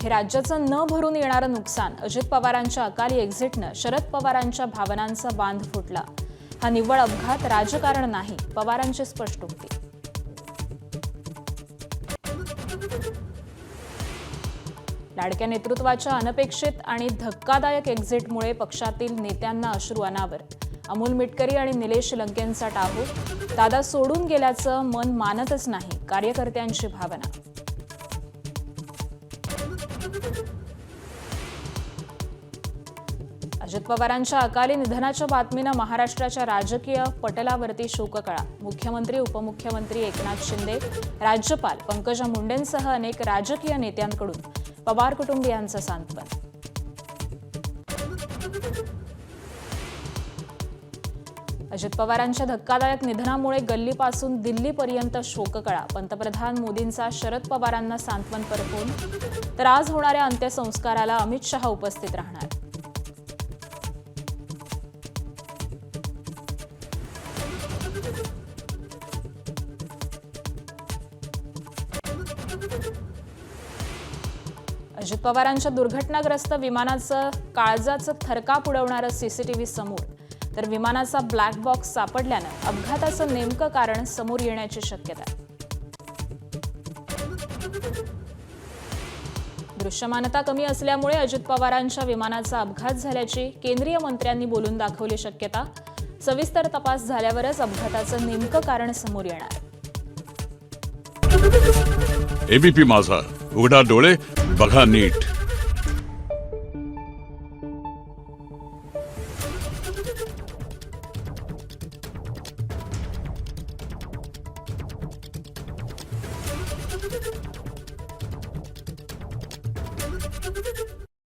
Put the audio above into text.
हे राज्याचं न भरून येणारं नुकसान. अजित पवारांच्या अकाली एक्झिटनं शरद पवारांच्या भावनांचा बांध फुटला. हा निव्वळ अपघात, राजकारण नाही, पवारांची स्पष्टोक्ती. लाडक्या नेतृत्वाच्या अनपेक्षित आणि धक्कादायक एक्झिटमुळे पक्षातील नेत्यांना अश्रू अनावर. अमोल मिटकरी आणि निलेश लंकेंचा टाहू. दादा सोडून गेल्याचं मन मानतच नाही, कार्यकर्त्यांची भावना. अजित पवारांच्या अकाली निधनाच्या बातमीनं महाराष्ट्राच्या राजकीय पटलावरती शोककळा. मुख्यमंत्री, उपमुख्यमंत्री एकनाथ शिंदे, राज्यपाल पंकजा मुंडेंसह अनेक राजकीय नेत्यांकडून पवार कुटुंबियांचं सांत्वन. अजित पवारांच्या धक्कादायक निधनामुळे गल्लीपासून दिल्लीपर्यंत शोककळा. पंतप्रधान मोदींचा शरद पवारांना सांत्वनपर फोन. तर आज होणाऱ्या अंत्यसंस्काराला अमित शहा उपस्थित राहणार. अजित पवारांच्या दुर्घटनाग्रस्त विमानाचं काळजाचं थरकाप उडवणारं सीसीटीव्ही समोर. तर विमानाचा ब्लॅक बॉक्स सापडल्यानं अपघाताचं नेमकं कारण समोर येण्याची शक्यता. दृश्यमानता कमी असल्यामुळे अजित पवारांच्या विमानाचा अपघात झाल्याची केंद्रीय मंत्र्यांनी बोलून दाखवली शक्यता. सविस्तर तपास झाल्यावरच अपघाताचं नेमकं कारण समोर येणार. एबीपी माझा, उघडा डोळे बघा नीट.